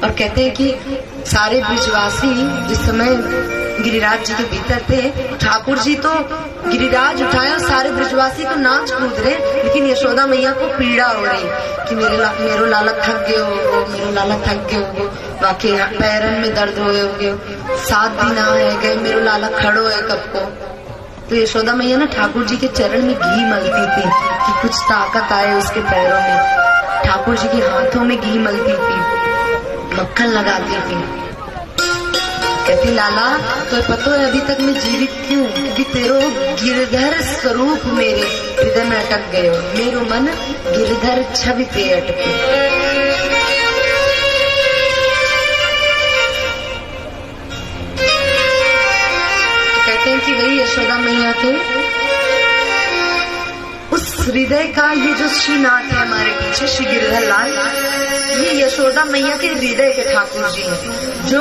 और कहते हैं कि सारे ब्रजवासी जिस समय गिरिराज जी के भीतर थे, ठाकुर जी तो गिरिराज उठाए और सारे ब्रजवासी तो नाच कूद रहे, लेकिन यशोदा मैया को पीड़ा हो रही कि मेरो लाला थक गए हो, मेरो लाला थक गए हो, बाकी पैरन में दर्द हुए होगे, 7 दिन आए गए, मेरो लाला खड़ो है कब को। तो यशोदा मैया ना ठाकुर जी के चरण में घी मलती थी कि कुछ ताकत आए उसके पैरों में, ठाकुर जी के हाथों में घी मलती थी, मक्खन लगाती थी। कहती लाला तो पता है अभी तक मैं जीवित क्यों, क्योंकि तेरो गिरधर स्वरूप मेरे हृदय में अटक गए हो, मेरो मन गिरधर छवि पे अटके। कहते हैं कि वही यशोदा मैया के उस हृदय का ये जो श्रीनाथ है हमारे पीछे, श्री गिरधर लाल, ये यशोदा मैया के हृदय के ठाकुर जी हैं जो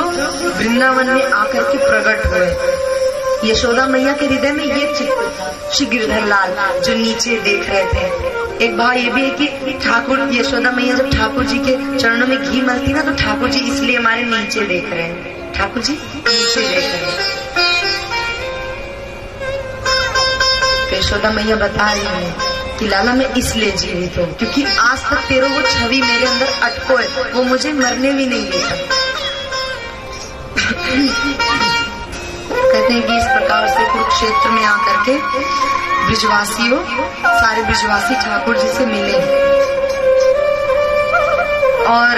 वृंदावन में आकर के प्रकट हुए। यशोदा मैया के हृदय में ये चित्र था, श्री गिरधर लाल जो नीचे देख रहे थे। एक भाव ये भी है कि ठाकुर यशोदा मैया जब ठाकुर जी के चरणों में घी मलती ना, तो ठाकुर जी इसलिए हमारे नीचे देख रहे हैं, ठाकुर जी नीचे देख रहे हैं। यशोदा मैया बता रही है कि लाला मैं इसलिए जीवित हूँ क्योंकि आज तक तेरो वो छवि मेरे अंदर अटको है, वो मुझे मरने भी नहीं देता। कहते हैं कि इस प्रकार से कुरुक्षेत्र में आकर के ब्रजवासियों, सारे ब्रजवासी ठाकुर जी से मिले और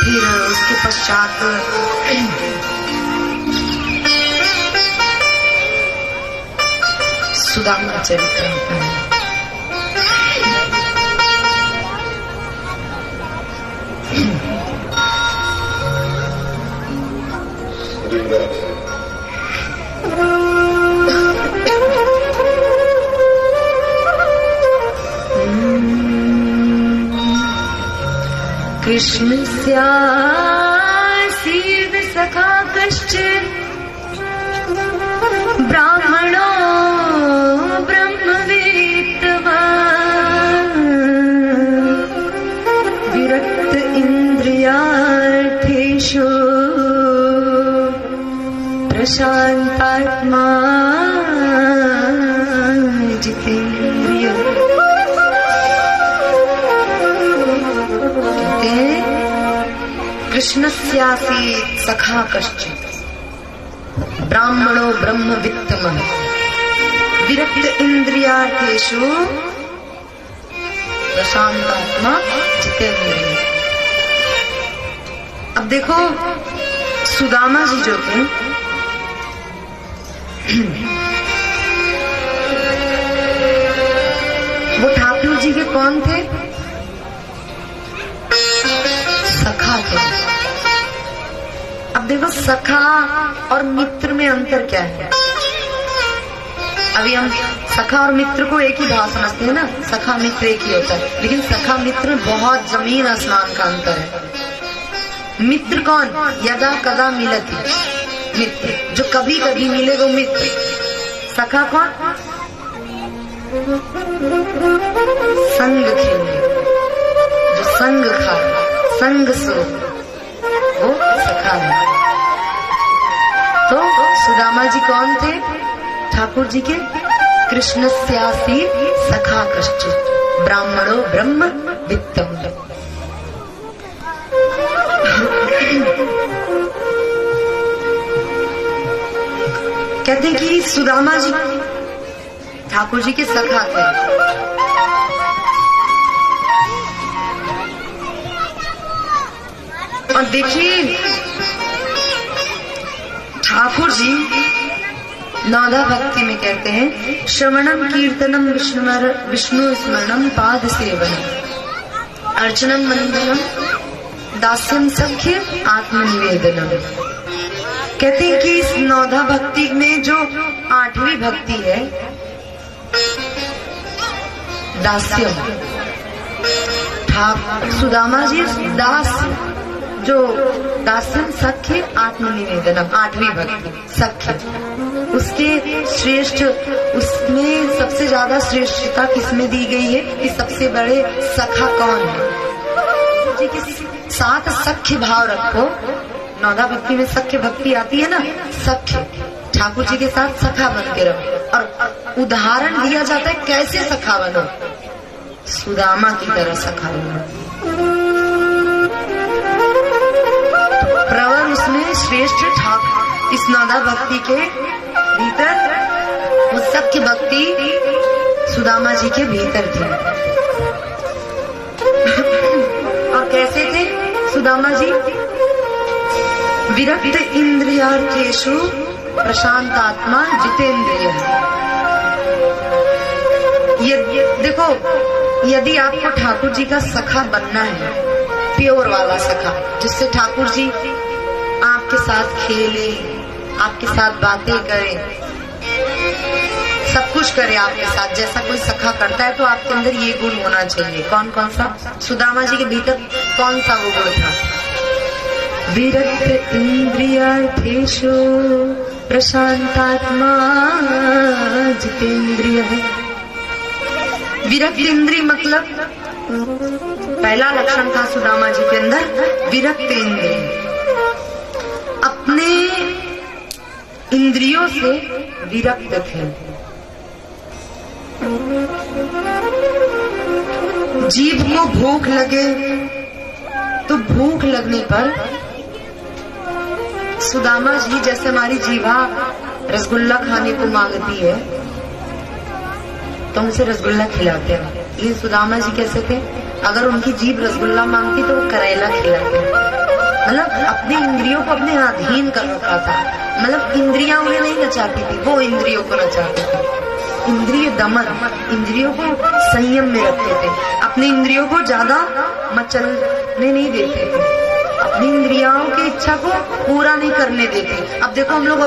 फिर उसके पश्चात सुदामा चरित्र होता है। कृष्ण स्यासीद सखा कश्चित् ब्राह्मणो विरक्त इंद्रियार्थेषु प्रशांतात्मा जितेन्द्रिय। कृष्णस्यासीत् सखा कश्चित् ब्राह्मणो ब्रह्मवित्तमः विरक्त इंद्रियार्थेषु प्रशांतात्मा जितेन्द्रिय। अब देखो सुदामा जी जो थे वो ठाकुर जी के कौन थे? सखा थे। अब देखो सखा और मित्र में अंतर क्या है? अभी हम सखा और मित्र को एक ही भाव समझते हैं ना, सखा मित्र एक ही होता है, लेकिन सखा मित्र में बहुत जमीन आसमान का अंतर है। मित्र कौन? यदा कदा मिलती, मित्र जो कभी कभी मिले वो मित्र। सखा कौन? संग खेले, जो संग खा, संग सो, वो सखा है। तो सुदामा जी कौन थे? ठाकुर जी के कृष्णस्यासी सखा कश्चित् ब्राह्मणो ब्रह्म वित्तम। कहते हैं कि सुदामा जी ठाकुर जी के सखा थे। और देखिए ठाकुर जी नादा भक्ति में कहते हैं श्रवणम कीर्तनम विष्णु स्मरणम पाद सेवनम अर्चनम मंदिरम दास्यम सख्य आत्मनिवेदनम। कहते हैं कि इस नौधा भक्ति में जो 8वीं भक्ति है दास्यम, सुदामा जी दास जो दास्यम सख्य आत्मनिवेदनम 8वीं भक्ति सख्य, उसके श्रेष्ठ, उसमें सबसे ज्यादा श्रेष्ठता किसमें दी गई है कि सबसे बड़े सखा कौन है? जी के साथ सख्य भाव रखो। नौदा भक्ति में सख्य भक्ति आती है ना, सख्य, ठाकुर जी के साथ सखा बन के रहो। और उदाहरण दिया जाता है कैसे सखा बनो, सुदामा की तरह सखा बनो। प्रवर उसमें श्रेष्ठ ठाकुर, इस नौदा भक्ति के भीतर वो सख्य भक्ति सुदामा जी के भीतर थी। और कैसे थे सुदामा जी? विरक्त इंद्रियार्थेषु प्रशांतात्मा जितेंद्रिय। देखो, यदि आपको ठाकुर जी का सखा बनना है, प्योर वाला सखा, जिससे ठाकुर जी आपके साथ खेले, आपके साथ बातें करें, सब कुछ करे आपके साथ, जैसा कोई सखा करता है, तो आपके अंदर ये गुण होना चाहिए। कौन कौन सा? सुदामा जी के भीतर कौन सा वो गुण था? विरक्त इंद्रियार्थेषु प्रशांतात्मा जितेंद्रिय। विरक्त इंद्रिय मतलब पहला लक्षण था सुदामा जी के अंदर विरक्त इंद्रिय। अपने इंद्रियों से विरक्त थे। जीभ को भूख लगे तो भूख लगने पर सुदामा जी, जैसे हमारी जीभा रसगुल्ला खाने को मांगती है तो उनसे रसगुल्ला खिलाते हैं, ये सुदामा जी कैसे थे? अगर उनकी जीभ रसगुल्ला मांगती तो वो करेला खिलाते, मतलब अपनी इंद्रियों को अपने अधीन कर रखा था। मतलब इंद्रियां उन्हें नहीं नचाती थी, वो इंद्रियों को नचाते थे। इंद्रिय दमन, इंद्रियों को संयम में रखते थे, अपनी इंद्रियों को ज्यादा मचलने नहीं देते थे, अपनी इंद्रियों की इच्छा को पूरा नहीं करने देते। अब देखो हम लोग